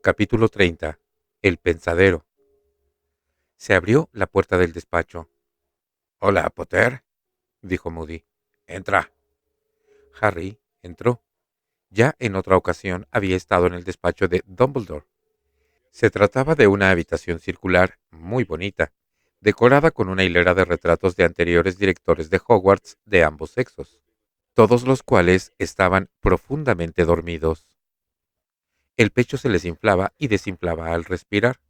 Capítulo 30. El pensadero. Se abrió la puerta del despacho. «Hola, Potter», dijo Moody. «Entra». Harry entró. Ya en otra ocasión había estado en el despacho de Dumbledore. Se trataba de una habitación circular muy bonita, decorada con una hilera de retratos de anteriores directores de Hogwarts de ambos sexos, todos los cuales estaban profundamente dormidos. El pecho se les inflaba y desinflaba al respirar.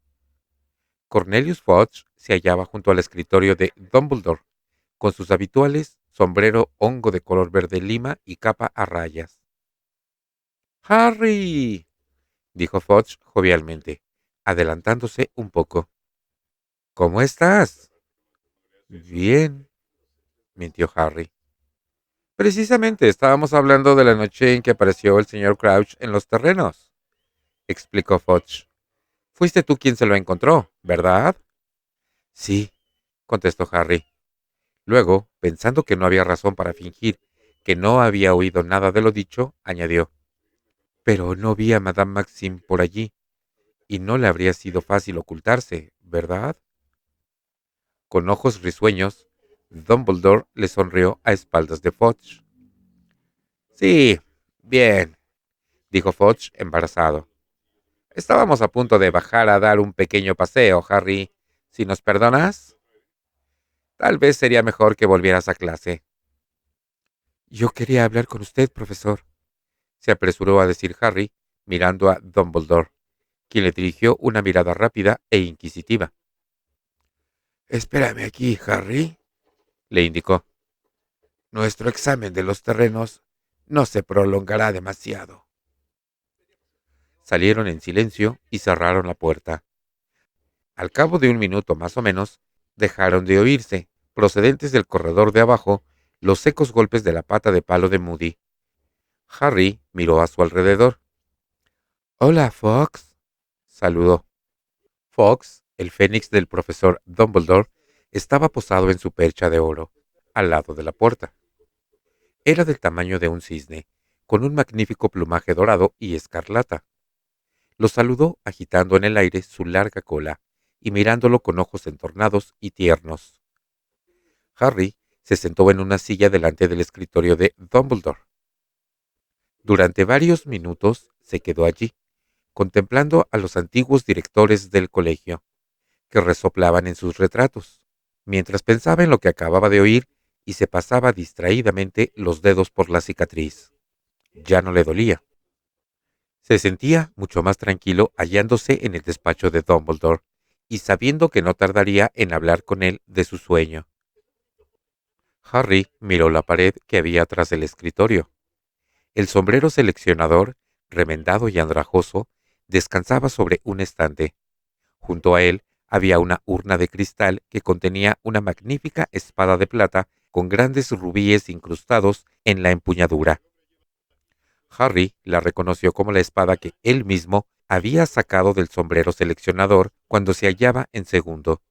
Cornelius Fudge se hallaba junto al escritorio de Dumbledore, con sus habituales sombrero hongo de color verde lima y capa a rayas. «¡Harry!», dijo Fudge jovialmente, adelantándose un poco. «¿Cómo estás?». «Bien», mintió Harry. «Precisamente estábamos hablando de la noche en que apareció el señor Crouch en los terrenos», explicó Fudge. «Fuiste tú quien se lo encontró, ¿verdad?». «Sí», contestó Harry. Luego, pensando que no había razón para fingir que no había oído nada de lo dicho, añadió: «Pero no vi a Madame Maxime por allí, y no le habría sido fácil ocultarse, ¿verdad?». Con ojos risueños, Dumbledore le sonrió a espaldas de Fudge. «Sí, bien», dijo Fudge embarazado. «Estábamos a punto de bajar a dar un pequeño paseo, Harry. Si nos perdonas, tal vez sería mejor que volvieras a clase». «Yo quería hablar con usted, profesor», se apresuró a decir Harry, mirando a Dumbledore, quien le dirigió una mirada rápida e inquisitiva. «Espérame aquí, Harry», le indicó. «Nuestro examen de los terrenos no se prolongará demasiado». Salieron en silencio y cerraron la puerta. Al cabo de un minuto más o menos, dejaron de oírse, procedentes del corredor de abajo, los secos golpes de la pata de palo de Moody. Harry miró a su alrededor. «Hola, Fox», saludó. Fox, el fénix del profesor Dumbledore, estaba posado en su percha de oro, al lado de la puerta. Era del tamaño de un cisne, con un magnífico plumaje dorado y escarlata. Lo saludó agitando en el aire su larga cola y mirándolo con ojos entornados y tiernos. Harry se sentó en una silla delante del escritorio de Dumbledore. Durante varios minutos se quedó allí, contemplando a los antiguos directores del colegio, que resoplaban en sus retratos, mientras pensaba en lo que acababa de oír y se pasaba distraídamente los dedos por la cicatriz. Ya no le dolía. Se sentía mucho más tranquilo hallándose en el despacho de Dumbledore y sabiendo que no tardaría en hablar con él de su sueño. Harry miró la pared que había tras del escritorio. El sombrero seleccionador, remendado y andrajoso, descansaba sobre un estante. Junto a él había una urna de cristal que contenía una magnífica espada de plata con grandes rubíes incrustados en la empuñadura. Harry la reconoció como la espada que él mismo había sacado del sombrero seleccionador cuando se hallaba en segundo.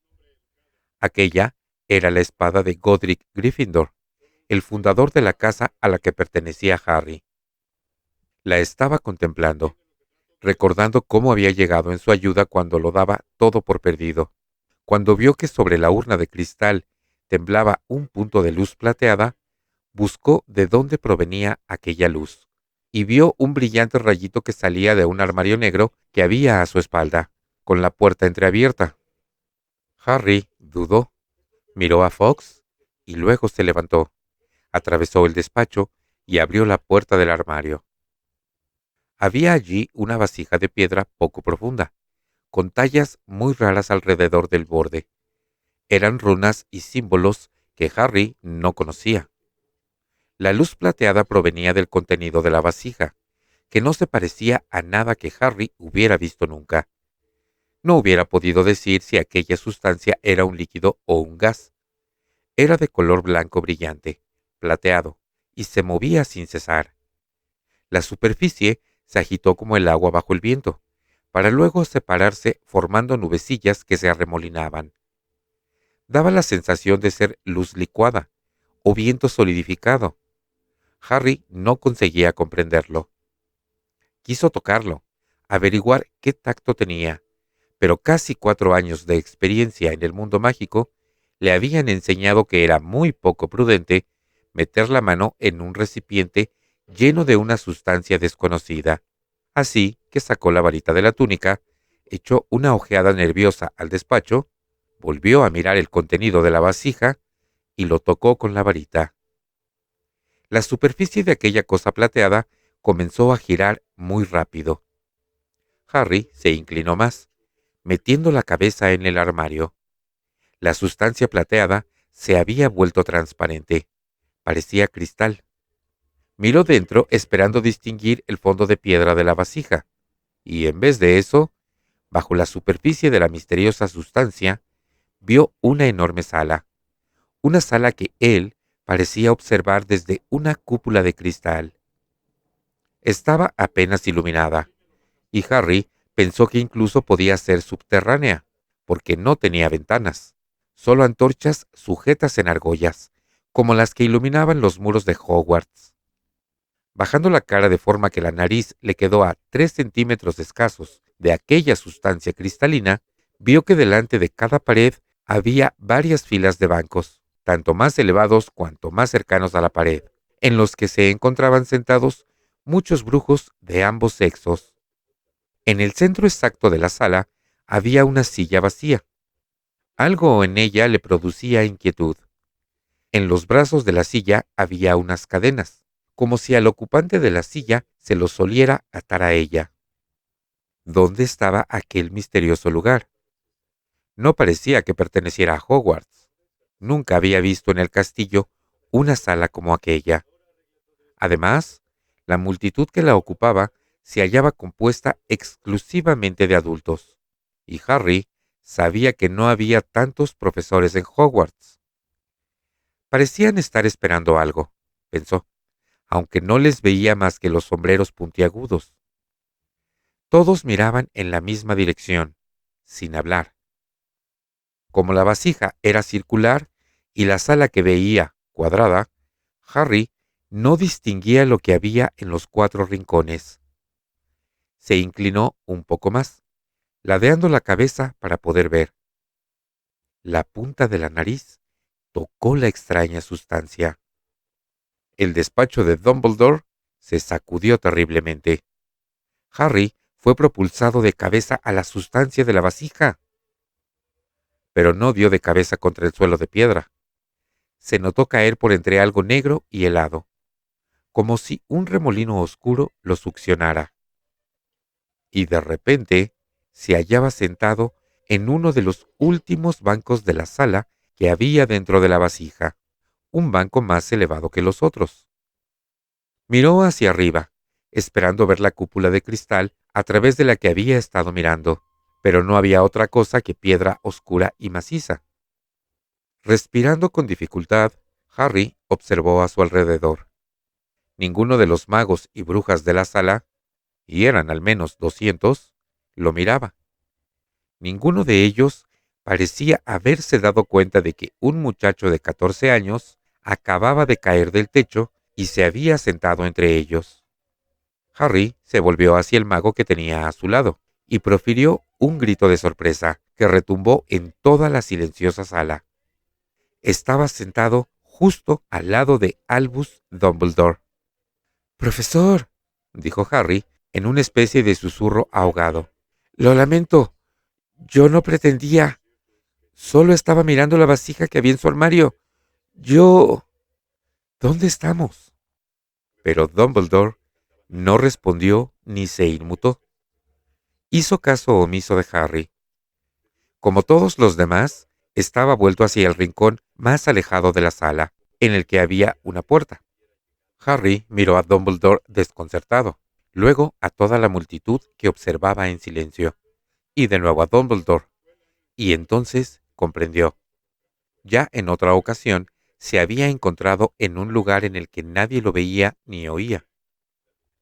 Aquella era la espada de Godric Gryffindor, el fundador de la casa a la que pertenecía Harry. La estaba contemplando, recordando cómo había llegado en su ayuda cuando lo daba todo por perdido. Cuando vio que sobre la urna de cristal temblaba un punto de luz plateada, buscó de dónde provenía aquella luz, y vio un brillante rayito que salía de un armario negro que había a su espalda, con la puerta entreabierta. Harry dudó, miró a Fox, y luego se levantó, atravesó el despacho y abrió la puerta del armario. Había allí una vasija de piedra poco profunda, con tallas muy raras alrededor del borde. Eran runas y símbolos que Harry no conocía. La luz plateada provenía del contenido de la vasija, que no se parecía a nada que Harry hubiera visto nunca. No hubiera podido decir si aquella sustancia era un líquido o un gas. Era de color blanco brillante, plateado, y se movía sin cesar. La superficie se agitó como el agua bajo el viento, para luego separarse formando nubecillas que se arremolinaban. Daba la sensación de ser luz licuada o viento solidificado. Harry no conseguía comprenderlo. Quiso tocarlo, averiguar qué tacto tenía, pero casi 4 años de experiencia en el mundo mágico le habían enseñado que era muy poco prudente meter la mano en un recipiente lleno de una sustancia desconocida. Así que sacó la varita de la túnica, echó una ojeada nerviosa al despacho, volvió a mirar el contenido de la vasija y lo tocó con la varita. La superficie de aquella cosa plateada comenzó a girar muy rápido. Harry se inclinó más, metiendo la cabeza en el armario. La sustancia plateada se había vuelto transparente. Parecía cristal. Miró dentro esperando distinguir el fondo de piedra de la vasija, y en vez de eso, bajo la superficie de la misteriosa sustancia, vio una enorme sala. Una sala que él parecía observar desde una cúpula de cristal. Estaba apenas iluminada, y Harry pensó que incluso podía ser subterránea, porque no tenía ventanas, solo antorchas sujetas en argollas, como las que iluminaban los muros de Hogwarts. Bajando la cara de forma que la nariz le quedó a 3 centímetros escasos de aquella sustancia cristalina, vio que delante de cada pared había varias filas de bancos, tanto más elevados cuanto más cercanos a la pared, en los que se encontraban sentados muchos brujos de ambos sexos. En el centro exacto de la sala había una silla vacía. Algo en ella le producía inquietud. En los brazos de la silla había unas cadenas, como si al ocupante de la silla se lo soliera atar a ella. ¿Dónde estaba aquel misterioso lugar? No parecía que perteneciera a Hogwarts. Nunca había visto en el castillo una sala como aquella. Además, la multitud que la ocupaba se hallaba compuesta exclusivamente de adultos, y Harry sabía que no había tantos profesores en Hogwarts. Parecían estar esperando algo, pensó, aunque no les veía más que los sombreros puntiagudos. Todos miraban en la misma dirección, sin hablar. Como la vasija era circular y la sala que veía cuadrada, Harry no distinguía lo que había en los 4 rincones. Se inclinó un poco más, ladeando la cabeza para poder ver. La punta de la nariz tocó la extraña sustancia. El despacho de Dumbledore se sacudió terriblemente. Harry fue propulsado de cabeza a la sustancia de la vasija, pero no dio de cabeza contra el suelo de piedra. Se notó caer por entre algo negro y helado, como si un remolino oscuro lo succionara. Y de repente se hallaba sentado en uno de los últimos bancos de la sala que había dentro de la vasija, un banco más elevado que los otros. Miró hacia arriba, esperando ver la cúpula de cristal a través de la que había estado mirando, pero no había otra cosa que piedra oscura y maciza. Respirando con dificultad, Harry observó a su alrededor. Ninguno de los magos y brujas de la sala, y eran al menos 200, lo miraba. Ninguno de ellos parecía haberse dado cuenta de que un muchacho de 14 años acababa de caer del techo y se había sentado entre ellos. Harry se volvió hacia el mago que tenía a su lado y profirió un grito de sorpresa que retumbó en toda la silenciosa sala. Estaba sentado justo al lado de Albus Dumbledore. «Profesor», dijo Harry en una especie de susurro ahogado. «Lo lamento. Yo no pretendía. Solo estaba mirando la vasija que había en su armario. Yo... ¿Dónde estamos?» Pero Dumbledore no respondió ni se inmutó. Hizo caso omiso de Harry. Como todos los demás, estaba vuelto hacia el rincón más alejado de la sala, en el que había una puerta. Harry miró a Dumbledore desconcertado, luego a toda la multitud que observaba en silencio, y de nuevo a Dumbledore, y entonces comprendió. Ya en otra ocasión se había encontrado en un lugar en el que nadie lo veía ni oía.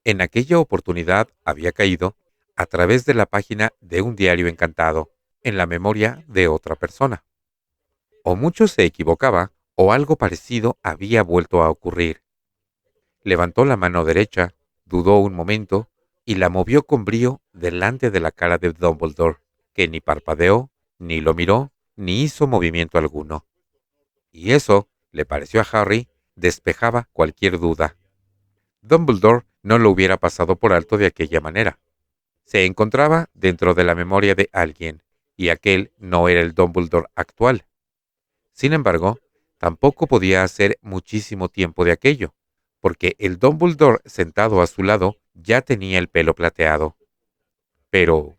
En aquella oportunidad había caído, a través de la página de un diario encantado, en la memoria de otra persona. O mucho se equivocaba, o algo parecido había vuelto a ocurrir. Levantó la mano derecha, dudó un momento, y la movió con brío delante de la cara de Dumbledore, que ni parpadeó, ni lo miró, ni hizo movimiento alguno. Y eso, le pareció a Harry, despejaba cualquier duda. Dumbledore no lo hubiera pasado por alto de aquella manera. Se encontraba dentro de la memoria de alguien, y aquel no era el Dumbledore actual. Sin embargo, tampoco podía hacer muchísimo tiempo de aquello, porque el Dumbledore sentado a su lado ya tenía el pelo plateado. Pero,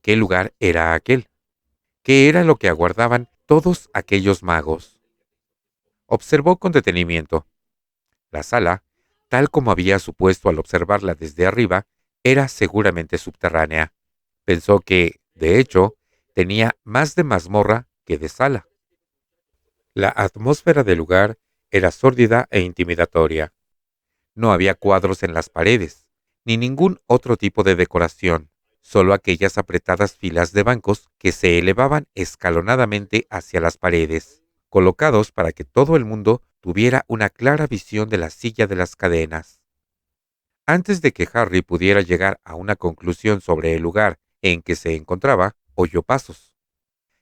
¿qué lugar era aquel? ¿Qué era lo que aguardaban todos aquellos magos? Observó con detenimiento. La sala, tal como había supuesto al observarla desde arriba, era seguramente subterránea. Pensó que, de hecho, tenía más de mazmorra que de sala. La atmósfera del lugar era sórdida e intimidatoria. No había cuadros en las paredes, ni ningún otro tipo de decoración, solo aquellas apretadas filas de bancos que se elevaban escalonadamente hacia las paredes, colocados para que todo el mundo tuviera una clara visión de la silla de las cadenas. Antes de que Harry pudiera llegar a una conclusión sobre el lugar en que se encontraba, oyó pasos.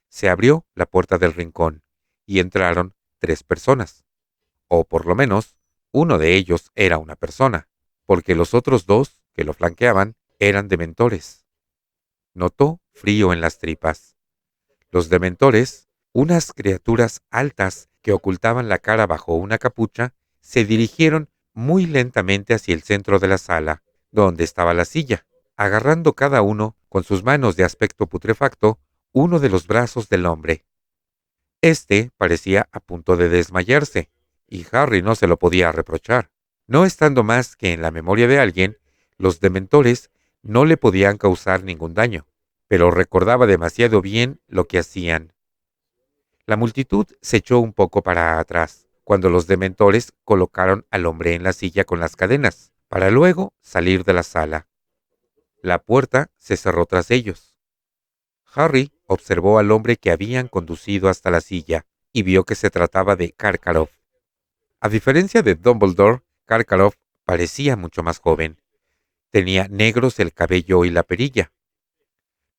Se abrió la puerta del rincón y entraron 3 personas, o por lo menos uno de ellos era una persona, porque los otros 2 que lo flanqueaban eran dementores. Notó frío en las tripas. Los dementores, unas criaturas altas que ocultaban la cara bajo una capucha, se dirigieron muy lentamente hacia el centro de la sala, donde estaba la silla, agarrando cada uno con sus manos de aspecto putrefacto uno de los brazos del hombre. Este parecía a punto de desmayarse, y Harry no se lo podía reprochar. No estando más que en la memoria de alguien, los dementores no le podían causar ningún daño, pero recordaba demasiado bien lo que hacían. La multitud se echó un poco para atrás, cuando los dementores colocaron al hombre en la silla con las cadenas, para luego salir de la sala. La puerta se cerró tras ellos. Harry observó al hombre que habían conducido hasta la silla y vio que se trataba de Karkaroff. A diferencia de Dumbledore, Karkaroff parecía mucho más joven. Tenía negros el cabello y la perilla.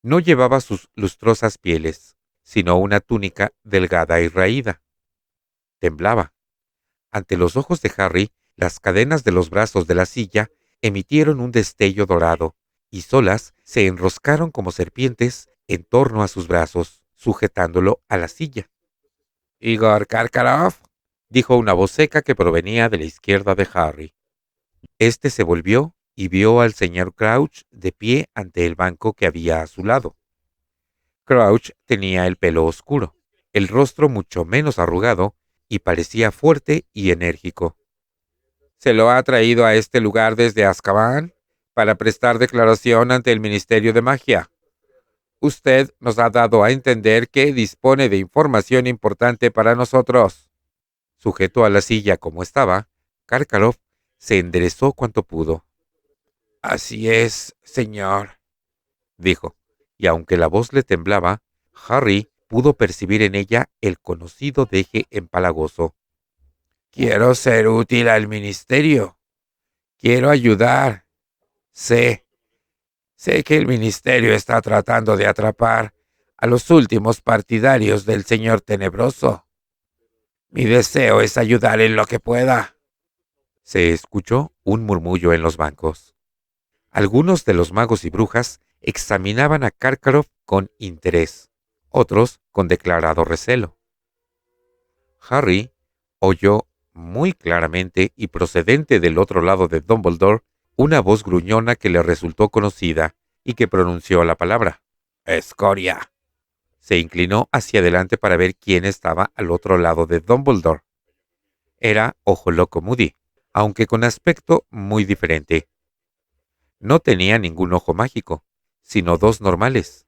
No llevaba sus lustrosas pieles, sino una túnica delgada y raída. Temblaba. Ante los ojos de Harry, las cadenas de los brazos de la silla emitieron un destello dorado, y solas se enroscaron como serpientes en torno a sus brazos, sujetándolo a la silla. «Igor Karkaroff», dijo una voz seca que provenía de la izquierda de Harry. Este se volvió y vio al señor Crouch de pie ante el banco que había a su lado. Crouch tenía el pelo oscuro, el rostro mucho menos arrugado y parecía fuerte y enérgico. «¿Se lo ha traído a este lugar desde Azkaban para prestar declaración ante el Ministerio de Magia? Usted nos ha dado a entender que dispone de información importante para nosotros». Sujeto a la silla como estaba, Karkaroff se enderezó cuanto pudo. «Así es, señor», dijo, y aunque la voz le temblaba, Harry pudo percibir en ella el conocido deje empalagoso. «Quiero ser útil al ministerio. Quiero ayudar. Sé que el ministerio está tratando de atrapar a los últimos partidarios del señor tenebroso. Mi deseo es ayudar en lo que pueda». Se escuchó un murmullo en los bancos. Algunos de los magos y brujas examinaban a Karkaroff con interés, otros con declarado recelo. Harry oyó muy claramente y procedente del otro lado de Dumbledore una voz gruñona que le resultó conocida y que pronunció la palabra «Escoria». Se inclinó hacia adelante para ver quién estaba al otro lado de Dumbledore. Era Ojo Loco Moody, aunque con aspecto muy diferente. No tenía ningún ojo mágico, sino 2 normales,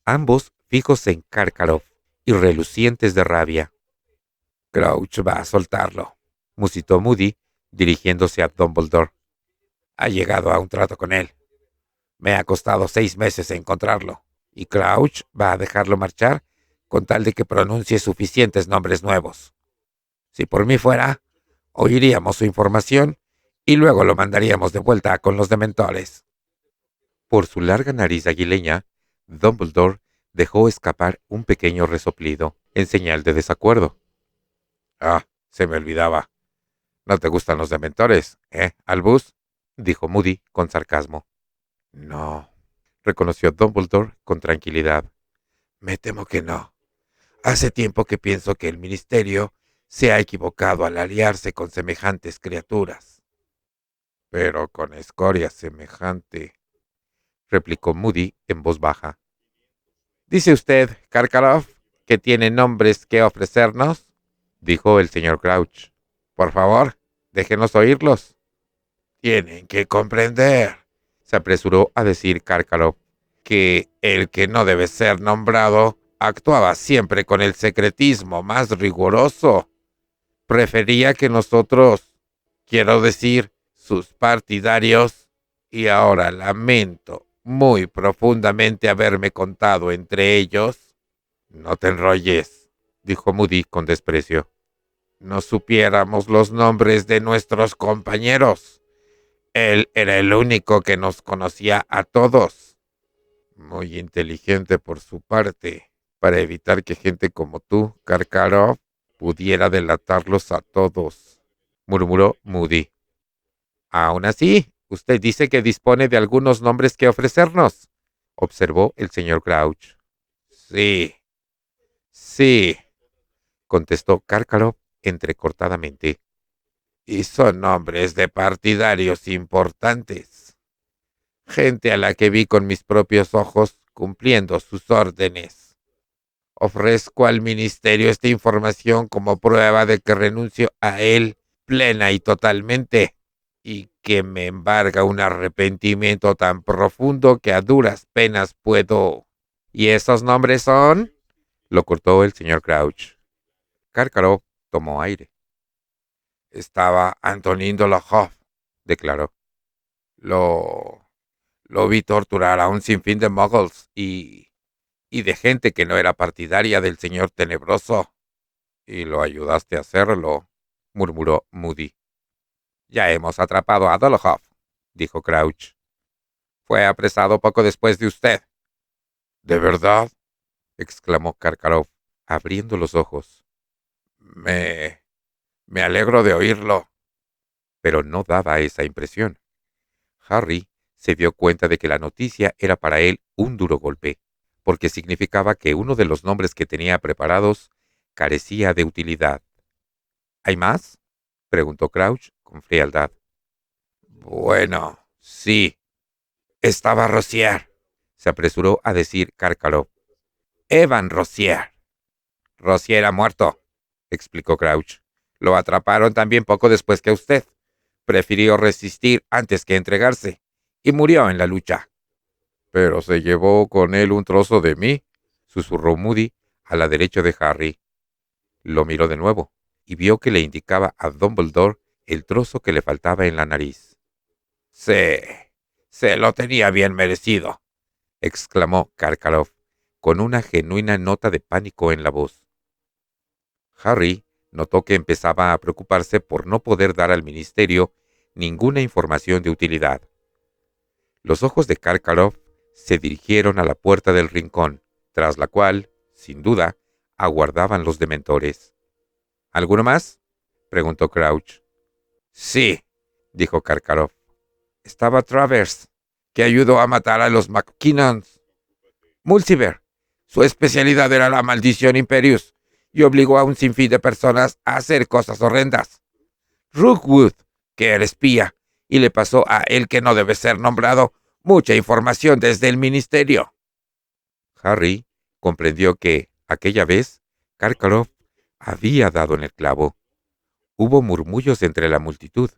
ambos fijos en Karkaroff y relucientes de rabia. «Crouch va a soltarlo», musitó Moody, dirigiéndose a Dumbledore. «Ha llegado a un trato con él. Me ha costado 6 meses encontrarlo, y Crouch va a dejarlo marchar con tal de que pronuncie suficientes nombres nuevos. Si por mí fuera, oiríamos su información y luego lo mandaríamos de vuelta con los dementores». Por su larga nariz aguileña, Dumbledore dejó escapar un pequeño resoplido, en señal de desacuerdo. «Ah, se me olvidaba. ¿No te gustan los dementores, Albus?», dijo Moody con sarcasmo. «No», reconoció Dumbledore con tranquilidad. «Me temo que no. Hace tiempo que pienso que el Ministerio se ha equivocado al aliarse con semejantes criaturas». «Pero con escoria semejante», replicó Moody en voz baja. «¿Dice usted, Karkaroff, que tiene nombres que ofrecernos?», dijo el señor Crouch. «Por favor, déjenos oírlos». «Tienen que comprender», se apresuró a decir Karkaroff, «que el que no debe ser nombrado actuaba siempre con el secretismo más riguroso. Prefería que nosotros, quiero decir, sus partidarios, y ahora lamento muy profundamente haberme contado entre ellos». «No te enrolles», dijo Moody con desprecio. «No supiéramos los nombres de nuestros compañeros. Él era el único que nos conocía a todos. Muy inteligente por su parte, para evitar que gente como tú, Karkaroff, pudiera delatarlos a todos», murmuró Moody. «Aún así, usted dice que dispone de algunos nombres que ofrecernos», observó el señor Crouch. «Sí, sí», contestó Karkaroff entrecortadamente. «Y son nombres de partidarios importantes. Gente a la que vi con mis propios ojos cumpliendo sus órdenes. Ofrezco al Ministerio esta información como prueba de que renuncio a él plena y totalmente, y que me embarga un arrepentimiento tan profundo que a duras penas puedo». «¿Y esos nombres son?», lo cortó el señor Crouch. Karkaroff tomó aire. «Estaba Antonin Dolohov», declaró. Lo vi torturar a un sinfín de muggles y de gente que no era partidaria del señor tenebroso. «Y lo ayudaste a hacerlo», murmuró Moody. «Ya hemos atrapado a Dolohov», dijo Crouch. «Fue apresado poco después de usted». «¿De verdad?», exclamó Karkaroff, abriendo los ojos. Me alegro de oírlo». Pero no daba esa impresión. Harry se dio cuenta de que la noticia era para él un duro golpe, porque significaba que uno de los nombres que tenía preparados carecía de utilidad. «¿Hay más?», preguntó Crouch con frialdad. «Bueno, sí. Estaba Rossier», se apresuró a decir Karkaroff. «Evan Rossier». «Rossier ha muerto», explicó Crouch. «Lo atraparon también poco después que usted. Prefirió resistir antes que entregarse, y murió en la lucha». «Pero se llevó con él un trozo de mí», susurró Moody a la derecha de Harry. Lo miró de nuevo, y vio que le indicaba a Dumbledore el trozo que le faltaba en la nariz. Se lo tenía bien merecido», exclamó Karkaroff, con una genuina nota de pánico en la voz. Harry notó que empezaba a preocuparse por no poder dar al Ministerio ninguna información de utilidad. Los ojos de Karkaroff se dirigieron a la puerta del rincón, tras la cual, sin duda, aguardaban los dementores. «¿Alguno más?», preguntó Crouch. «Sí», dijo Karkaroff. «Estaba Travers, que ayudó a matar a los McKinnons. Mulciber, su especialidad era la maldición Imperius, y obligó a un sinfín de personas a hacer cosas horrendas. Rookwood, que era espía, y le pasó a el que no debe ser nombrado mucha información desde el Ministerio». Harry comprendió que, aquella vez, Karkaroff había dado en el clavo. Hubo murmullos entre la multitud.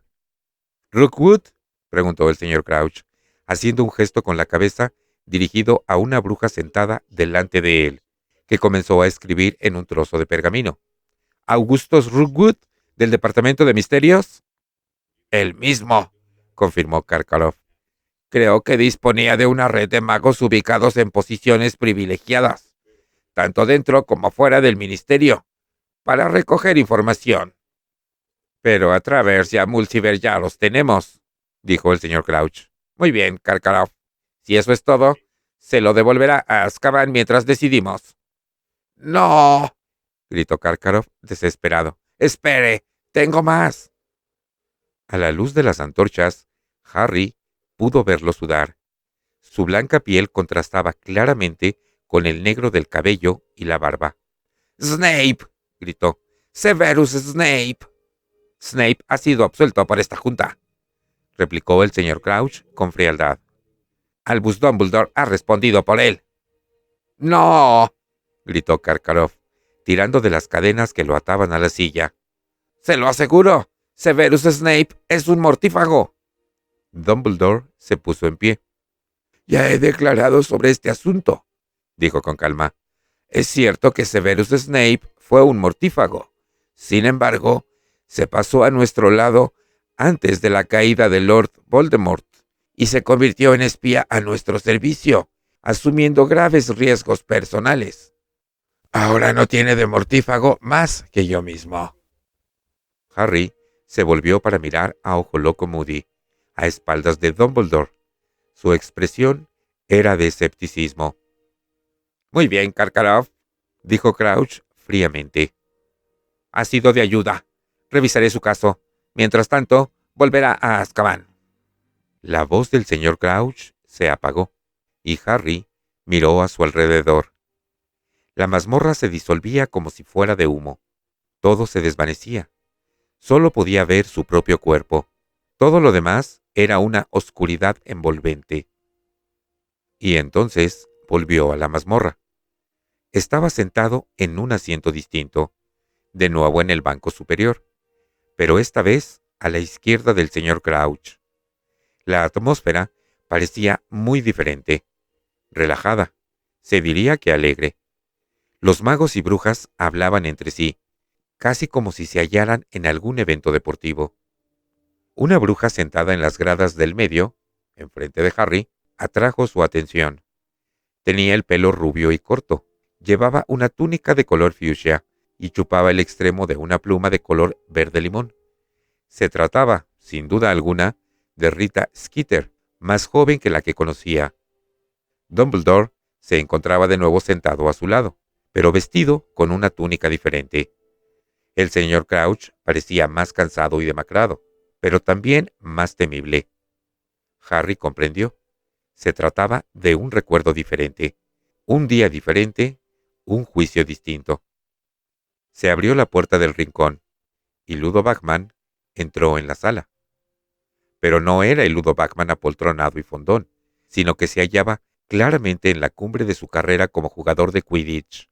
«¿Rookwood?», preguntó el señor Crouch, haciendo un gesto con la cabeza dirigido a una bruja sentada delante de él, que comenzó a escribir en un trozo de pergamino. «¿Augustus Rookwood, del Departamento de Misterios?». «El mismo», confirmó Karkaroff. «Creo que disponía de una red de magos ubicados en posiciones privilegiadas, tanto dentro como fuera del Ministerio, para recoger información». «Pero a Travers y a Mulciber ya los tenemos», dijo el señor Crouch. «Muy bien, Karkaroff. Si eso es todo, se lo devolverá a Azkaban mientras decidimos. ¡No! Gritó Karkaroff, desesperado. ¡Espere! ¡Tengo más! A la luz de las antorchas, Harry pudo verlo sudar. Su blanca piel contrastaba claramente con el negro del cabello y la barba. ¡Snape! Gritó. ¡Severus Snape! Snape ha sido absuelto por esta junta, replicó el señor Crouch con frialdad. Albus Dumbledore ha respondido por él. ¡No! Gritó Karkaroff, tirando de las cadenas que lo ataban a la silla. ¡Se lo aseguro! ¡Severus Snape es un mortífago! Dumbledore se puso en pie. Ya he declarado sobre este asunto, dijo con calma. Es cierto que Severus Snape fue un mortífago. Sin embargo, se pasó a nuestro lado antes de la caída de Lord Voldemort y se convirtió en espía a nuestro servicio, asumiendo graves riesgos personales. Ahora no tiene de mortífago más que yo mismo. Harry se volvió para mirar a Ojo Loco Moody, a espaldas de Dumbledore. Su expresión era de escepticismo. Muy bien, Karkaroff, dijo Crouch fríamente. Ha sido de ayuda. Revisaré su caso. Mientras tanto, volverá a Azkaban. La voz del señor Crouch se apagó, y Harry miró a su alrededor. La mazmorra se disolvía como si fuera de humo. Todo se desvanecía. Solo podía ver su propio cuerpo. Todo lo demás era una oscuridad envolvente. Y entonces volvió a la mazmorra. Estaba sentado en un asiento distinto, de nuevo en el banco superior, pero esta vez a la izquierda del señor Crouch. La atmósfera parecía muy diferente, relajada, se diría que alegre. Los magos y brujas hablaban entre sí, casi como si se hallaran en algún evento deportivo. Una bruja sentada en las gradas del medio, enfrente de Harry, atrajo su atención. Tenía el pelo rubio y corto, llevaba una túnica de color fucsia y chupaba el extremo de una pluma de color verde limón. Se trataba, sin duda alguna, de Rita Skeeter, más joven que la que conocía. Dumbledore se encontraba de nuevo sentado a su lado, pero vestido con una túnica diferente. El señor Crouch parecía más cansado y demacrado, pero también más temible. Harry comprendió. Se trataba de un recuerdo diferente, un día diferente, un juicio distinto. Se abrió la puerta del rincón, y Ludo Bagman entró en la sala. Pero no era el Ludo Bagman apoltronado y fondón, sino que se hallaba claramente en la cumbre de su carrera como jugador de Quidditch.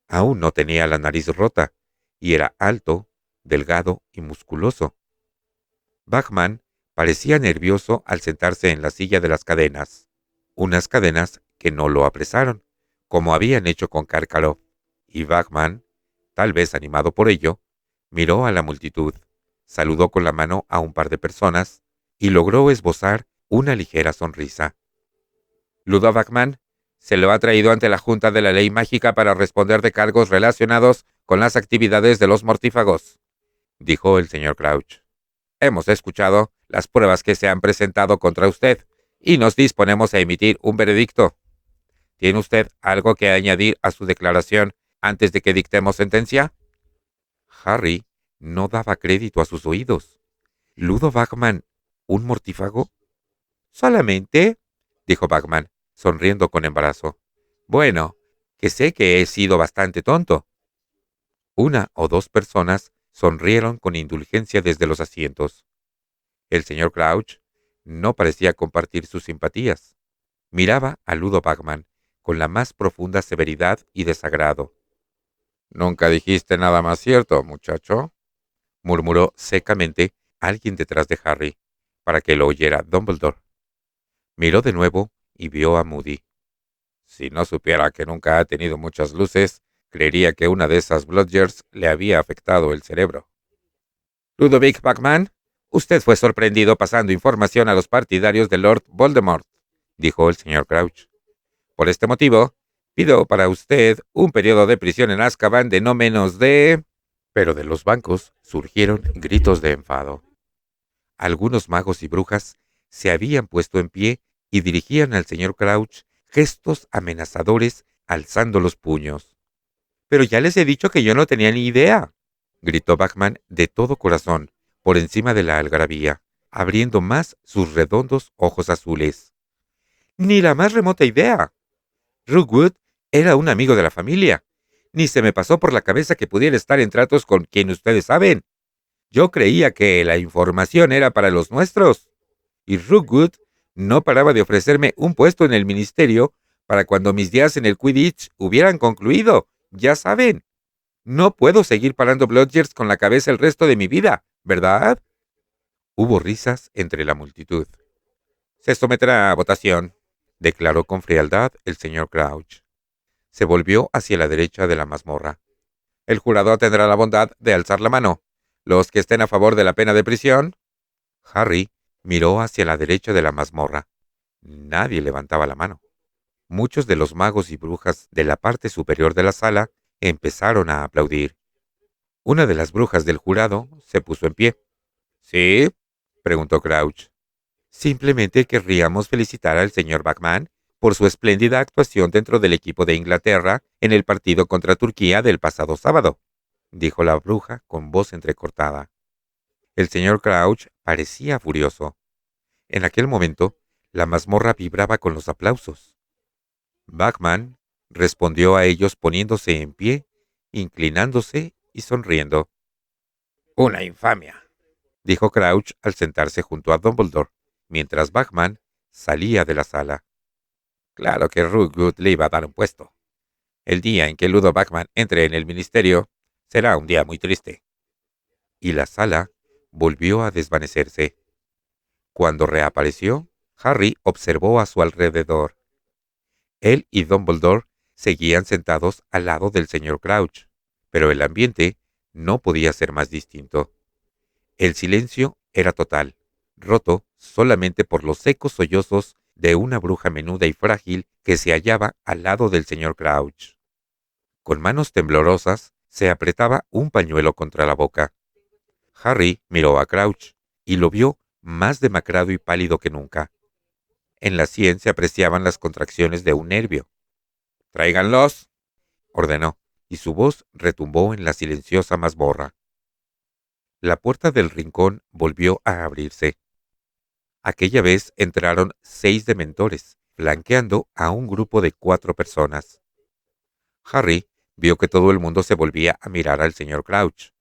Aún no tenía la nariz rota, y era alto, delgado y musculoso. Bagman parecía nervioso al sentarse en la silla de las cadenas, unas cadenas que no lo apresaron, como habían hecho con Karkaroff, y Bagman, tal vez animado por ello, miró a la multitud, saludó con la mano a un par de personas y logró esbozar una ligera sonrisa. Ludo Bagman se lo ha traído ante la Junta de la Ley Mágica para responder de cargos relacionados con las actividades de los mortífagos, dijo el señor Crouch. Hemos escuchado las pruebas que se han presentado contra usted y nos disponemos a emitir un veredicto. ¿Tiene usted algo que añadir a su declaración antes de que dictemos sentencia? Harry no daba crédito a sus oídos. ¿Ludo Bagman, un mortífago? Solamente, dijo Bagman, sonriendo con embarazo. Bueno, que sé que he sido bastante tonto. Una o dos personas sonrieron con indulgencia desde los asientos. El señor Crouch no parecía compartir sus simpatías. Miraba a Ludo Bagman con la más profunda severidad y desagrado. «Nunca dijiste nada más cierto, muchacho», murmuró secamente alguien detrás de Harry, para que lo oyera Dumbledore. Miró de nuevo y vio a Moody. Si no supiera que nunca ha tenido muchas luces, creería que una de esas bludgers le había afectado el cerebro. «Ludovic Bagman, usted fue sorprendido pasando información a los partidarios de Lord Voldemort», dijo el señor Crouch. «Por este motivo, pido para usted un periodo de prisión en Azkaban de no menos de...» Pero de los bancos surgieron gritos de enfado. Algunos magos y brujas se habían puesto en pie y dirigían al señor Crouch gestos amenazadores alzando los puños. «Pero ya les he dicho que yo no tenía ni idea», gritó Bachman de todo corazón, por encima de la algarabía, abriendo más sus redondos ojos azules. «Ni la más remota idea. Rookwood era un amigo de la familia. Ni se me pasó por la cabeza que pudiera estar en tratos con quien ustedes saben. Yo creía que la información era para los nuestros. Y Rookwood no paraba de ofrecerme un puesto en el ministerio para cuando mis días en el Quidditch hubieran concluido. Ya saben, no puedo seguir parando bludgers con la cabeza el resto de mi vida, ¿verdad?» Hubo risas entre la multitud. «Se someterá a votación», declaró con frialdad el señor Crouch. Se volvió hacia la derecha de la mazmorra. «El jurado tendrá la bondad de alzar la mano. Los que estén a favor de la pena de prisión». Harry miró hacia la derecha de la mazmorra. Nadie levantaba la mano. Muchos de los magos y brujas de la parte superior de la sala empezaron a aplaudir. Una de las brujas del jurado se puso en pie. «¿Sí?», preguntó Crouch. «Simplemente querríamos felicitar al señor Bachman por su espléndida actuación dentro del equipo de Inglaterra en el partido contra Turquía del pasado sábado», dijo la bruja con voz entrecortada. El señor Crouch parecía furioso. En aquel momento, la mazmorra vibraba con los aplausos. Bachman respondió a ellos poniéndose en pie, inclinándose y sonriendo. «Una infamia», dijo Crouch al sentarse junto a Dumbledore, mientras Bachman salía de la sala. «Claro que Rookwood le iba a dar un puesto. El día en que Ludo Bachman entre en el ministerio será un día muy triste». Y la sala volvió a desvanecerse. Cuando reapareció, Harry observó a su alrededor. Él y Dumbledore seguían sentados al lado del señor Crouch, pero el ambiente no podía ser más distinto. El silencio era total, roto solamente por los secos sollozos de una bruja menuda y frágil que se hallaba al lado del señor Crouch. Con manos temblorosas se apretaba un pañuelo contra la boca. Harry miró a Crouch y lo vio más demacrado y pálido que nunca. En la sien se apreciaban las contracciones de un nervio. «Tráiganlos», ordenó, y su voz retumbó en la silenciosa mazmorra. La puerta del rincón volvió a abrirse. Aquella vez entraron 6 dementores, flanqueando a un grupo de 4 personas. Harry vio que todo el mundo se volvía a mirar al señor Crouch.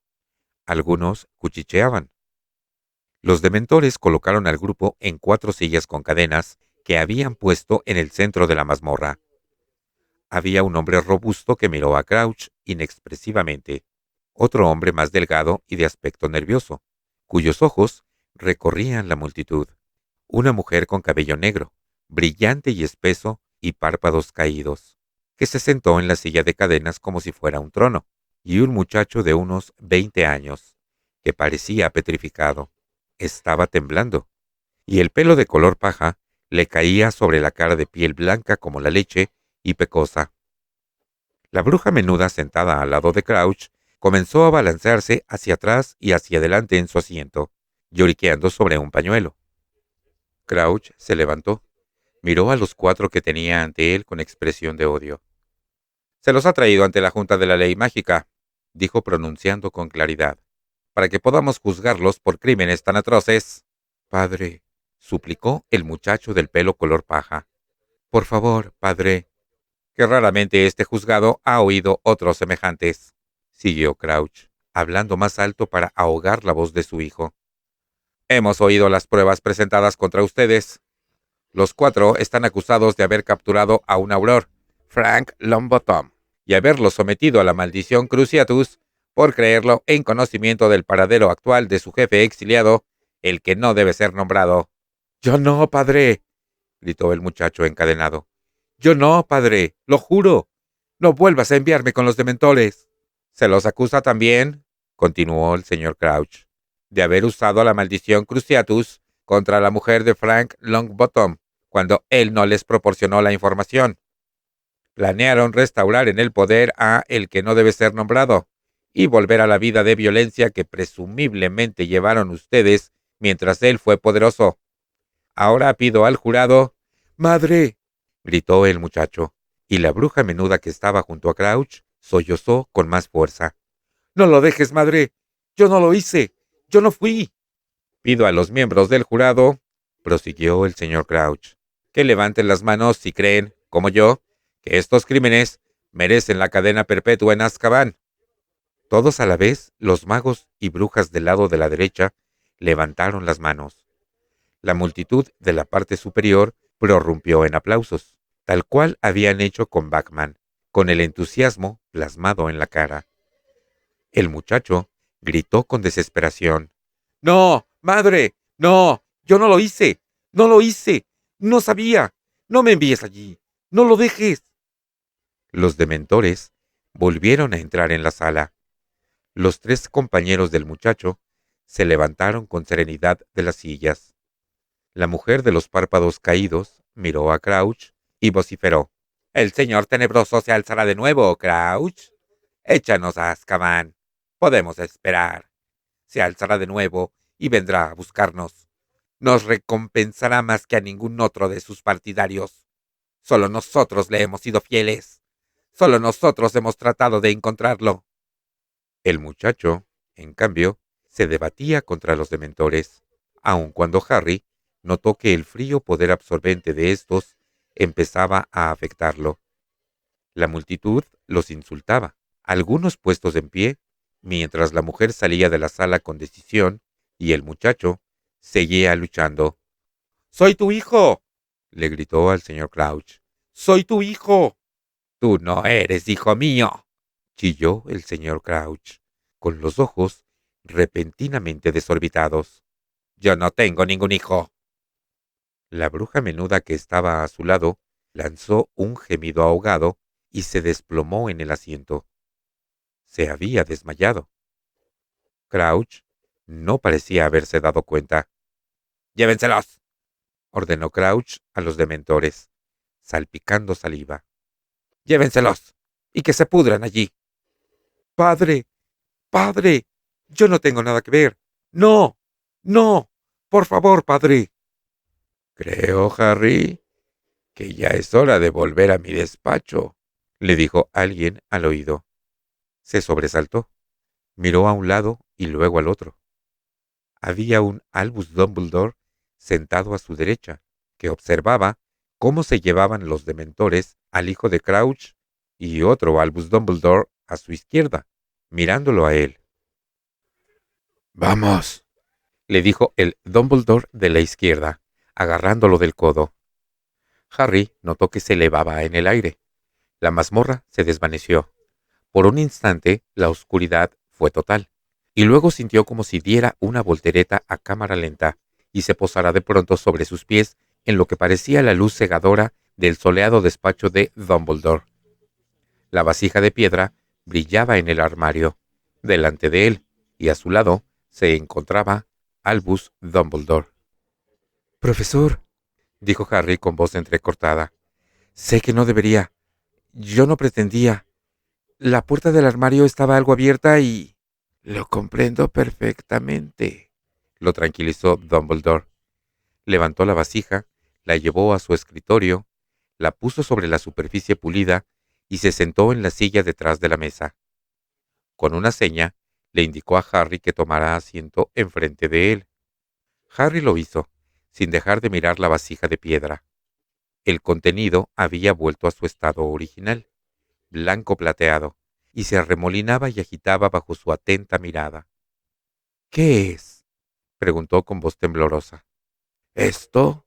Algunos cuchicheaban. Los dementores colocaron al grupo en 4 sillas con cadenas que habían puesto en el centro de la mazmorra. Había un hombre robusto que miró a Crouch inexpresivamente, otro hombre más delgado y de aspecto nervioso, cuyos ojos recorrían la multitud, una mujer con cabello negro, brillante y espeso y párpados caídos, que se sentó en la silla de cadenas como si fuera un trono, y un muchacho de unos 20 años, que parecía petrificado. Estaba temblando, y el pelo de color paja le caía sobre la cara de piel blanca como la leche y pecosa. La bruja menuda sentada al lado de Crouch comenzó a balancearse hacia atrás y hacia adelante en su asiento, lloriqueando sobre un pañuelo. Crouch se levantó, miró a los 4 que tenía ante él con expresión de odio. «Se los ha traído ante la Junta de la Ley Mágica», dijo pronunciando con claridad, «para que podamos juzgarlos por crímenes tan atroces». «Padre», suplicó el muchacho del pelo color paja. «Por favor, padre». «Que raramente este juzgado ha oído otros semejantes», siguió Crouch, hablando más alto para ahogar la voz de su hijo. «Hemos oído las pruebas presentadas contra ustedes. Los 4 están acusados de haber capturado a un Auror, Frank Longbottom, y haberlo sometido a la maldición Cruciatus por creerlo en conocimiento del paradero actual de su jefe exiliado, el que no debe ser nombrado». «Yo no, padre», gritó el muchacho encadenado. «Yo no, padre, lo juro. No vuelvas a enviarme con los dementores». «Se los acusa también», continuó el señor Crouch, «de haber usado la maldición Cruciatus contra la mujer de Frank Longbottom cuando él no les proporcionó la información. Planearon restaurar en el poder a el que no debe ser nombrado y volver a la vida de violencia que presumiblemente llevaron ustedes mientras él fue poderoso. Ahora pido al jurado ¡Madre!, gritó el muchacho, y la bruja menuda que estaba junto a Crouch sollozó con más fuerza. ¡No lo dejes, madre! ¡Yo no lo hice! ¡Yo no fui! Pido a los miembros del jurado, prosiguió el señor Crouch, que levanten las manos si creen, como yo, que estos crímenes merecen la cadena perpetua en Azkaban. Todos a la vez, los magos y brujas del lado de la derecha levantaron las manos. La multitud de la parte superior prorrumpió en aplausos, tal cual habían hecho con Batman, con el entusiasmo plasmado en la cara. El muchacho gritó con desesperación. ¡No, madre! ¡No! ¡Yo no lo hice! ¡No lo hice! ¡No sabía! ¡No me envíes allí! ¡No lo dejes! Los dementores volvieron a entrar en la sala. Los tres compañeros del muchacho se levantaron con serenidad de las sillas. La mujer de los párpados caídos miró a Crouch y vociferó. «El señor tenebroso se alzará de nuevo, Crouch. Échanos a Azkaban. Podemos esperar. Se alzará de nuevo y vendrá a buscarnos. Nos recompensará más que a ningún otro de sus partidarios. Solo nosotros le hemos sido fieles. Solo nosotros hemos tratado de encontrarlo». El muchacho, en cambio, se debatía contra los dementores, aun cuando Harry notó que el frío poder absorbente de estos empezaba a afectarlo. La multitud los insultaba, algunos puestos en pie, mientras la mujer salía de la sala con decisión y el muchacho seguía luchando. «¡Soy tu hijo!», le gritó al señor Crouch. «¡Soy tu hijo!». «Tú no eres hijo mío», chilló el señor Crouch, con los ojos repentinamente desorbitados. «Yo no tengo ningún hijo». La bruja menuda que estaba a su lado lanzó un gemido ahogado y se desplomó en el asiento. Se había desmayado. Crouch no parecía haberse dado cuenta. «¡Llévenselos!», ordenó Crouch a los dementores, salpicando saliva. «¡Llévenselos! Y que se pudran allí». «¡Padre! ¡Padre! Yo no tengo nada que ver. No, no, por favor, padre». «Creo, Harry, que ya es hora de volver a mi despacho», le dijo alguien al oído. Se sobresaltó, miró a un lado y luego al otro. Había un Albus Dumbledore sentado a su derecha, que observaba cómo se llevaban los dementores al hijo de Crouch, y otro Albus Dumbledore a su izquierda, mirándolo a él. «Vamos», le dijo el Dumbledore de la izquierda, agarrándolo del codo. Harry notó que se elevaba en el aire. La mazmorra se desvaneció. Por un instante, la oscuridad fue total, y luego sintió como si diera una voltereta a cámara lenta y se posara de pronto sobre sus pies en lo que parecía la luz cegadora del soleado despacho de Dumbledore. La vasija de piedra brillaba en el armario. Delante de él y a su lado se encontraba Albus Dumbledore. «Profesor», dijo Harry con voz entrecortada, «sé que no debería. Yo no pretendía. La puerta del armario estaba algo abierta y...». «Lo comprendo perfectamente», lo tranquilizó Dumbledore. Levantó la vasija, la llevó a su escritorio, la puso sobre la superficie pulida y se sentó en la silla detrás de la mesa. Con una seña, le indicó a Harry que tomara asiento enfrente de él. Harry lo hizo, sin dejar de mirar la vasija de piedra. El contenido había vuelto a su estado original, blanco plateado, y se arremolinaba y agitaba bajo su atenta mirada. «¿Qué es?», preguntó con voz temblorosa. «Esto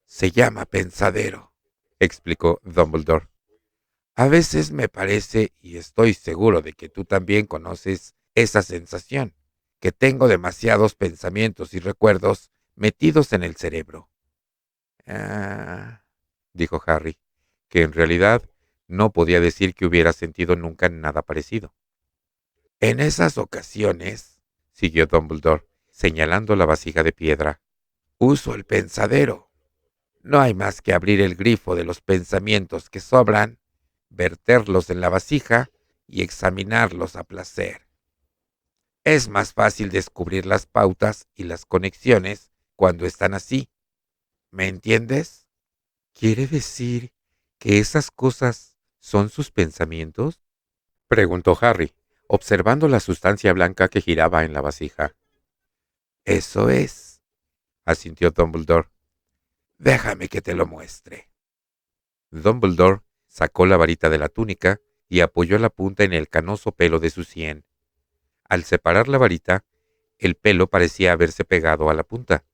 se llama pensadero», explicó Dumbledore. «A veces me parece, y estoy seguro de que tú también conoces esa sensación, que tengo demasiados pensamientos y recuerdos metidos en el cerebro». «Ah», dijo Harry, que en realidad no podía decir que hubiera sentido nunca nada parecido. «En esas ocasiones», siguió Dumbledore, señalando la vasija de piedra, «uso el pensadero. No hay más que abrir el grifo de los pensamientos que sobran, verterlos en la vasija y examinarlos a placer. Es más fácil descubrir las pautas y las conexiones cuando están así. ¿Me entiendes?». ¿Quiere decir que esas cosas son sus pensamientos? Preguntó Harry, observando la sustancia blanca que giraba en la vasija. Eso es, asintió Dumbledore. Déjame que te lo muestre. Dumbledore sacó la varita de la túnica y apoyó la punta en el canoso pelo de su sien. Al separar la varita, el pelo parecía haberse pegado a la punta,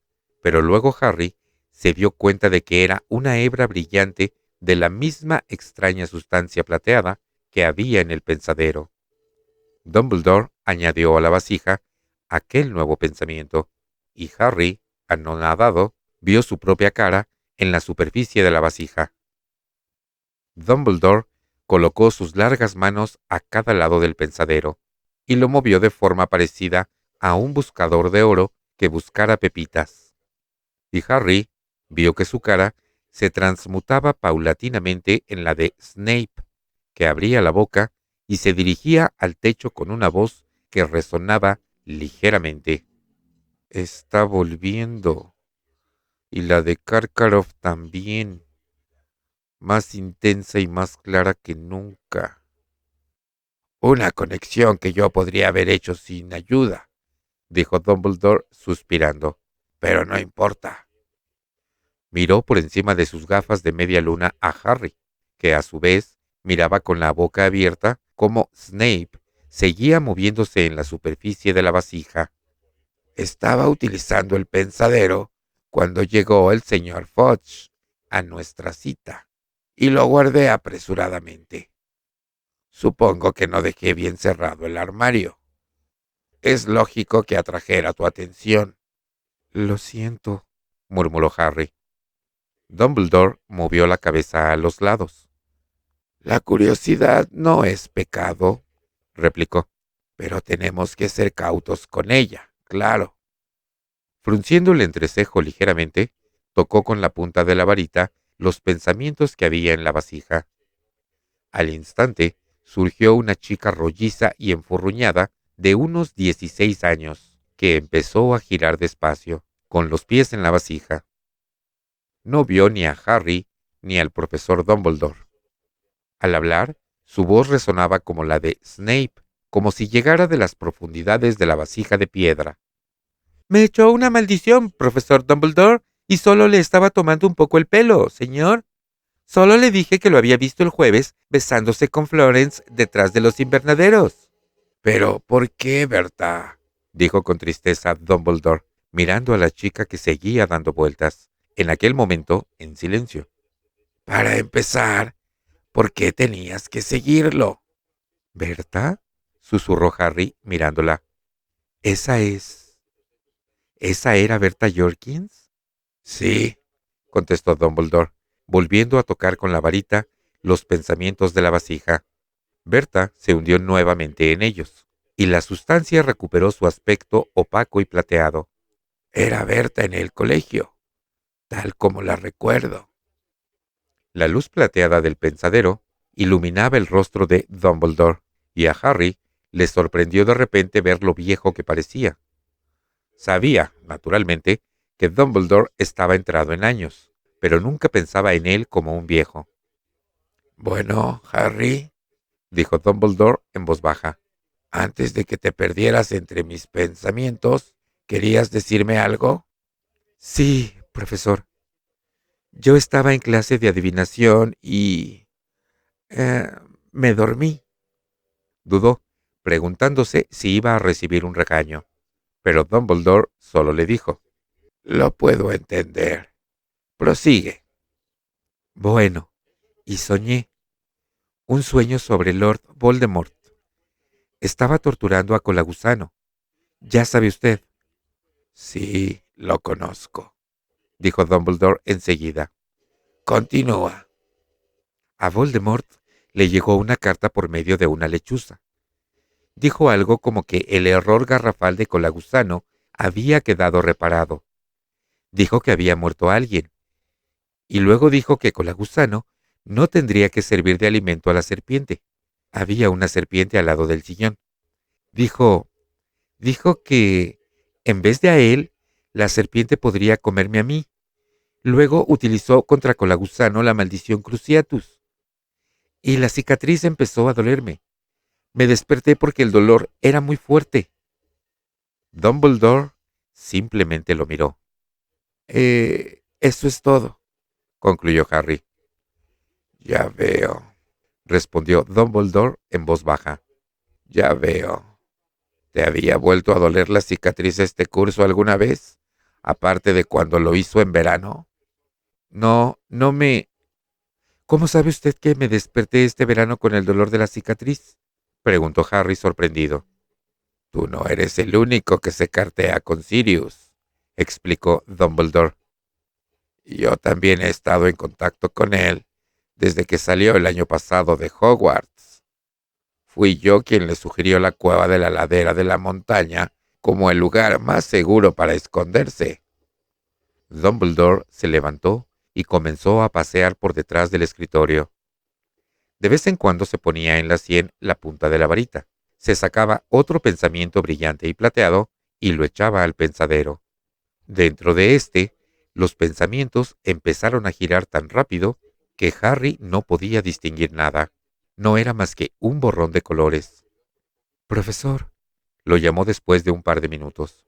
pero luego Harry se dio cuenta de que era una hebra brillante de la misma extraña sustancia plateada que había en el pensadero. Dumbledore añadió a la vasija aquel nuevo pensamiento, y Harry, anonadado, vio su propia cara en la superficie de la vasija. Dumbledore colocó sus largas manos a cada lado del pensadero y lo movió de forma parecida a un buscador de oro que buscara pepitas. Y Harry vio que su cara se transmutaba paulatinamente en la de Snape, que abría la boca y se dirigía al techo con una voz que resonaba ligeramente. Está volviendo. Y la de Karkaroff también. Más intensa y más clara que nunca. Una conexión que yo podría haber hecho sin ayuda, dijo Dumbledore suspirando. Pero no importa. Miró por encima de sus gafas de media luna a Harry, que a su vez miraba con la boca abierta como Snape seguía moviéndose en la superficie de la vasija. Estaba utilizando el pensadero cuando llegó el señor Fudge a nuestra cita, y lo guardé apresuradamente. Supongo que no dejé bien cerrado el armario. Es lógico que atrajera tu atención. Lo siento, murmuró Harry. Dumbledore movió la cabeza a los lados. La curiosidad no es pecado, replicó, pero tenemos que ser cautos con ella, claro. Frunciendo el entrecejo ligeramente, tocó con la punta de la varita los pensamientos que había en la vasija. Al instante, surgió una chica rolliza y enfurruñada de unos 16 años, que empezó a girar despacio, con los pies en la vasija. No vio ni a Harry ni al profesor Dumbledore. Al hablar, su voz resonaba como la de Snape, como si llegara de las profundidades de la vasija de piedra. Me echó una maldición, profesor Dumbledore, y solo le estaba tomando un poco el pelo, señor. Solo le dije que lo había visto el jueves besándose con Florence detrás de los invernaderos. Pero, ¿por qué, Berta? Dijo con tristeza Dumbledore, mirando a la chica que seguía dando vueltas, en aquel momento en silencio. Para empezar, ¿por qué tenías que seguirlo? ¿Berta? Susurró Harry mirándola. ¿Esa era Berta Jorkins? Sí, contestó Dumbledore, volviendo a tocar con la varita los pensamientos de la vasija. Berta se hundió nuevamente en ellos, y la sustancia recuperó su aspecto opaco y plateado. Era Berta en el colegio, tal como la recuerdo. La luz plateada del pensadero iluminaba el rostro de Dumbledore, y a Harry le sorprendió de repente ver lo viejo que parecía. Sabía, naturalmente, que Dumbledore estaba entrado en años, pero nunca pensaba en él como un viejo. Bueno, Harry, dijo Dumbledore en voz baja, antes de que te perdieras entre mis pensamientos, ¿querías decirme algo? Sí, profesor. Yo estaba en clase de adivinación y... me dormí. Dudó, preguntándose si iba a recibir un regaño, pero Dumbledore solo le dijo, lo puedo entender. Prosigue. Bueno, y soñé un sueño sobre Lord Voldemort. Estaba torturando a Colagusano. Ya sabe usted. Sí, lo conozco, dijo Dumbledore enseguida. Continúa. A Voldemort le llegó una carta por medio de una lechuza. Dijo algo como que el error garrafal de Colagusano había quedado reparado. Dijo que había muerto alguien. Y luego dijo que Colagusano no tendría que servir de alimento a la serpiente. Había una serpiente al lado del sillón. Dijo que, en vez de a él, la serpiente podría comerme a mí. Luego utilizó contra Colagusano la maldición Cruciatus. Y la cicatriz empezó a dolerme. Me desperté porque el dolor era muy fuerte. Dumbledore simplemente lo miró. Eso es todo, concluyó Harry. Ya veo, respondió Dumbledore en voz baja. Ya veo. ¿Te había vuelto a doler la cicatriz este curso alguna vez? Aparte de cuando lo hizo en verano. No, no me... ¿Cómo sabe usted que me desperté este verano con el dolor de la cicatriz? Preguntó Harry sorprendido. Tú no eres el único que se cartea con Sirius, explicó Dumbledore. Yo también he estado en contacto con él desde que salió el año pasado de Hogwarts. Fui yo quien le sugirió la cueva de la ladera de la montaña como el lugar más seguro para esconderse. Dumbledore se levantó y comenzó a pasear por detrás del escritorio. De vez en cuando se ponía en la sien la punta de la varita, se sacaba otro pensamiento brillante y plateado y lo echaba al pensadero. Dentro de éste, los pensamientos empezaron a girar tan rápido que Harry no podía distinguir nada. No era más que un borrón de colores. Profesor, lo llamó después de un par de minutos.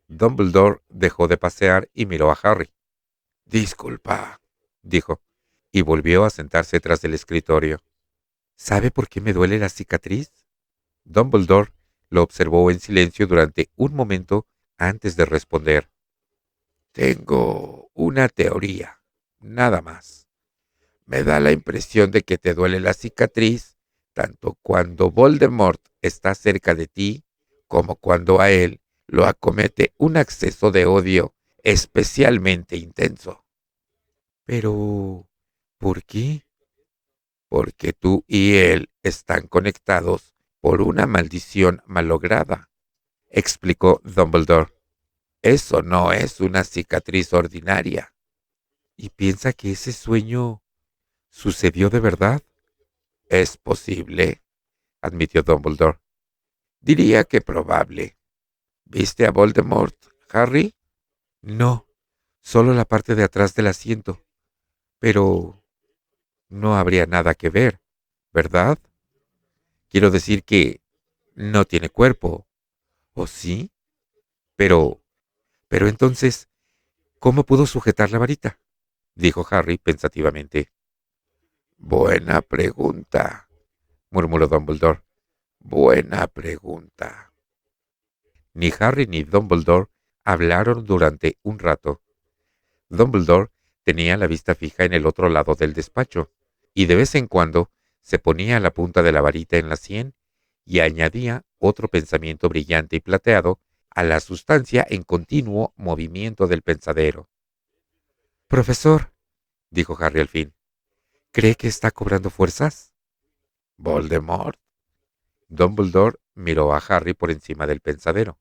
Dumbledore dejó de pasear y miró a Harry. Disculpa, dijo, y volvió a sentarse tras del escritorio. ¿Sabe por qué me duele la cicatriz? Dumbledore lo observó en silencio durante un momento antes de responder. Tengo una teoría, nada más. Me da la impresión de que te duele la cicatriz tanto cuando Voldemort está cerca de ti como cuando a él lo acomete un acceso de odio especialmente intenso. Pero, ¿por qué? Porque tú y él están conectados por una maldición malograda, explicó Dumbledore. Eso no es una cicatriz ordinaria. ¿Y piensa que ese sueño sucedió de verdad? Es posible, admitió Dumbledore. Diría que probable. ¿Viste a Voldemort, Harry? No, solo la parte de atrás del asiento. Pero no habría nada que ver, ¿verdad? Quiero decir que no tiene cuerpo. ¿O sí? Pero, pero entonces, ¿cómo pudo sujetar la varita? Dijo Harry pensativamente. Buena pregunta, murmuró Dumbledore. Buena pregunta. Ni Harry ni Dumbledore hablaron durante un rato. Dumbledore tenía la vista fija en el otro lado del despacho, y de vez en cuando se ponía la punta de la varita en la sien y añadía otro pensamiento brillante y plateado a la sustancia en continuo movimiento del pensadero. Profesor, dijo Harry al fin, ¿cree que está cobrando fuerzas? Voldemort. Dumbledore miró a Harry por encima del pensadero.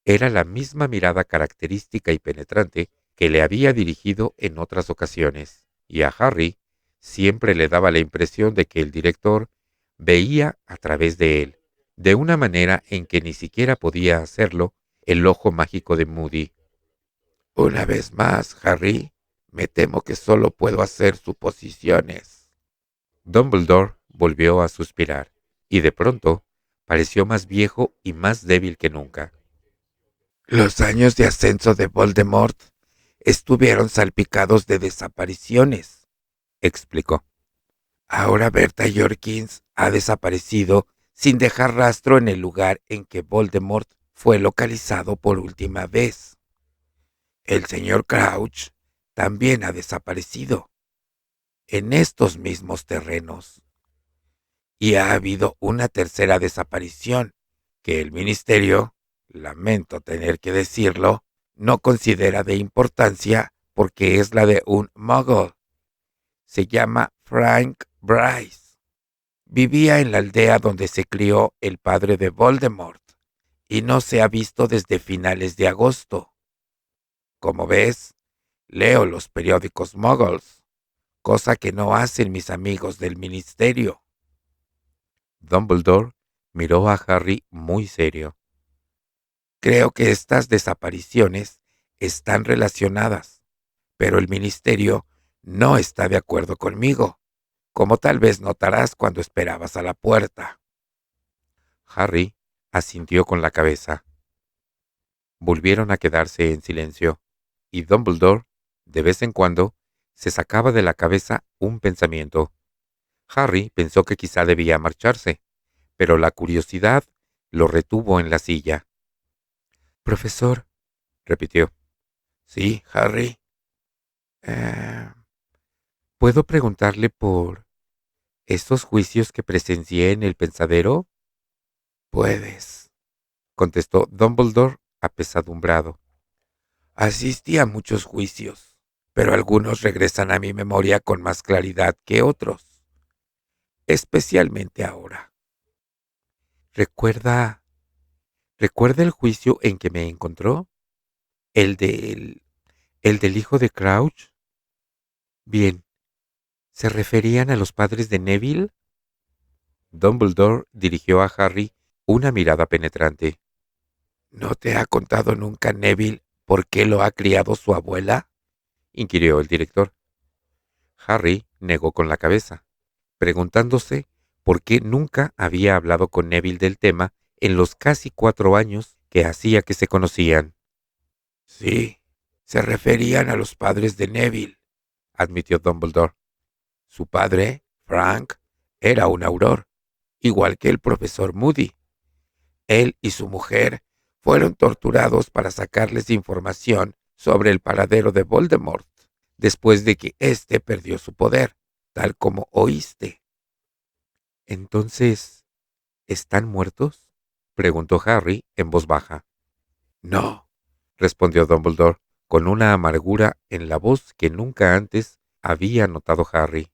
Era la misma mirada característica y penetrante que le había dirigido en otras ocasiones, y a Harry siempre le daba la impresión de que el director veía a través de él, de una manera en que ni siquiera podía hacerlo el ojo mágico de Moody. Una vez más, Harry, me temo que solo puedo hacer suposiciones. Dumbledore volvió a suspirar, y de pronto pareció más viejo y más débil que nunca. Los años de ascenso de Voldemort estuvieron salpicados de desapariciones, explicó. Ahora Berta Jorkins ha desaparecido sin dejar rastro en el lugar en que Voldemort fue localizado por última vez. El señor Crouch también ha desaparecido en estos mismos terrenos. Y ha habido una tercera desaparición que el ministerio, lamento tener que decirlo, no considera de importancia porque es la de un muggle. Se llama Frank Bryce. Vivía en la aldea donde se crió el padre de Voldemort y no se ha visto desde finales de agosto. Como ves, leo los periódicos muggles, cosa que no hacen mis amigos del ministerio. Dumbledore miró a Harry muy serio. Creo que estas desapariciones están relacionadas, pero el ministerio no está de acuerdo conmigo, como tal vez notarás cuando esperabas a la puerta. Harry asintió con la cabeza. Volvieron a quedarse en silencio, y Dumbledore, de vez en cuando, se sacaba de la cabeza un pensamiento. Harry pensó que quizá debía marcharse, pero la curiosidad lo retuvo en la silla. «Profesor», repitió. Sí, Harry. "Eh, ¿Puedo preguntarle por esos juicios que presencié en el pensadero?», Puedes. contestó Dumbledore apesadumbrado. Asistí a muchos juicios, pero algunos regresan a mi memoria con más claridad que otros, especialmente ahora. «¿Recuerda el juicio en que me encontró? ¿El del hijo de Crouch?». «Bien, ¿se referían a los padres de Neville?». Dumbledore dirigió a Harry una mirada penetrante. ¿No te ha contado nunca Neville por qué lo ha criado su abuela? Inquirió el director. Harry negó con la cabeza, preguntándose por qué nunca había hablado con Neville del tema en los casi 4 años que hacía que se conocían. Sí, se referían a los padres de Neville, admitió Dumbledore. Su padre, Frank, era un auror, igual que el profesor Moody. Él y su mujer fueron torturados para sacarles información sobre el paradero de Voldemort, después de que éste perdió su poder, tal como oíste. «Entonces, ¿están muertos?», preguntó Harry en voz baja. No, Respondió Dumbledore con una amargura en la voz que nunca antes había notado Harry.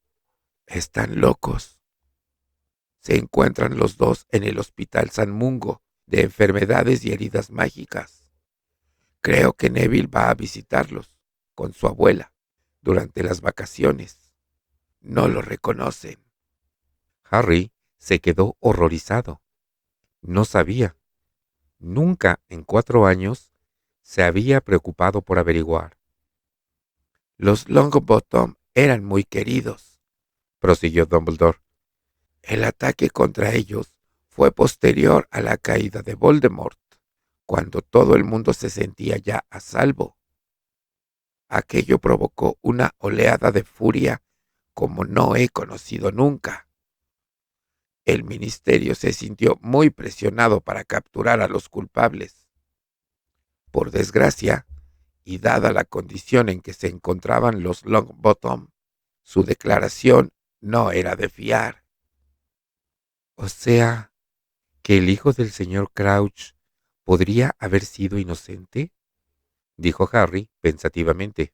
están locos. Se encuentran los dos en el Hospital San Mungo de Enfermedades y Heridas Mágicas. Creo que Neville va a visitarlos con su abuela durante las vacaciones. No lo reconocen. Harry se quedó horrorizado. No sabía. Nunca en 4 años se había preocupado por averiguar. Los Longbottom eran muy queridos, Prosiguió Dumbledore. el ataque contra ellos fue posterior a la caída de Voldemort, cuando todo el mundo se sentía ya a salvo. Aquello provocó una oleada de furia como no he conocido nunca. El ministerio se sintió muy presionado para capturar a los culpables. Por desgracia, y dada la condición en que se encontraban los Longbottom, su declaración no era de fiar. O sea, que el hijo del señor Crouch podría haber sido inocente, dijo Harry pensativamente.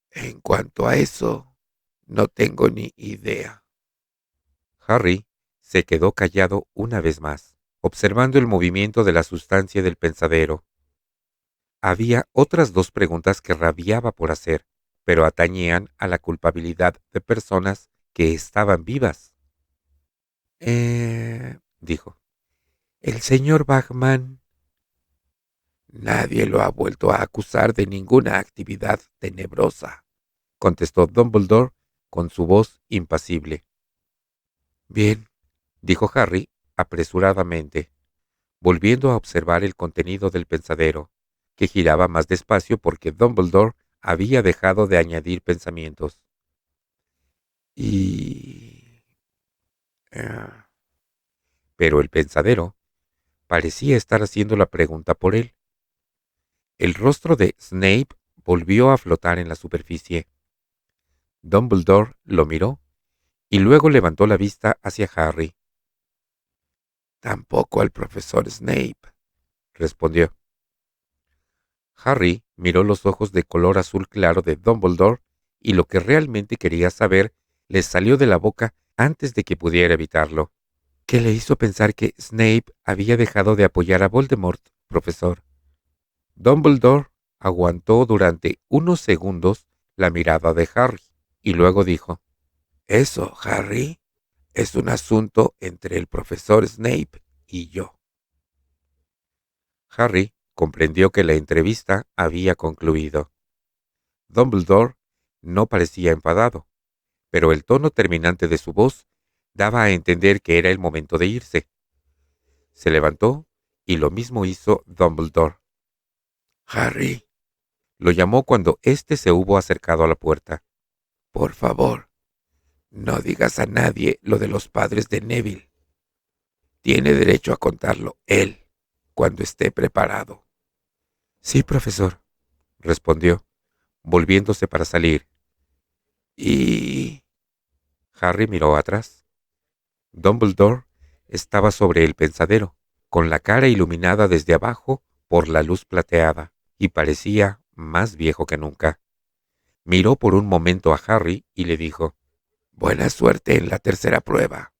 En cuanto a eso, no tengo ni idea. Harry se quedó callado una vez más, observando el movimiento de la sustancia del pensadero. Había otras 2 preguntas que rabiaba por hacer, pero atañían a la culpabilidad de personas que estaban vivas. Dijo, el señor Bagman. Nadie lo ha vuelto a acusar de ninguna actividad tenebrosa, Contestó Dumbledore con su voz impasible. Bien, Dijo Harry apresuradamente, volviendo a observar el contenido del pensadero, que giraba más despacio porque Dumbledore había dejado de añadir pensamientos. y... Pero el pensadero parecía estar haciendo la pregunta por él. El rostro de Snape volvió a flotar en la superficie. Dumbledore lo miró y luego levantó la vista hacia Harry. tampoco al profesor Snape. Respondió. Harry miró los ojos de color azul claro de Dumbledore y lo que realmente quería saber le salió de la boca antes de que pudiera evitarlo. ¿Qué le hizo pensar que Snape había dejado de apoyar a Voldemort, profesor? Dumbledore aguantó durante unos segundos la mirada de Harry y luego dijo, Eso, Harry, es un asunto entre el profesor Snape y yo. Harry comprendió que la entrevista había concluido. Dumbledore no parecía enfadado, pero el tono terminante de su voz daba a entender que era el momento de irse. Se levantó y lo mismo hizo Dumbledore. Harry, Lo llamó cuando éste se hubo acercado a la puerta. por favor, no digas a nadie lo de los padres de Neville. Tiene derecho a contarlo él, cuando esté preparado. Sí, profesor, respondió, volviéndose para salir. Y... Harry miró atrás. Dumbledore estaba sobre el pensadero, con la cara iluminada desde abajo por la luz plateada, y parecía más viejo que nunca. Miró por un momento a Harry y le dijo: buena suerte en la tercera prueba.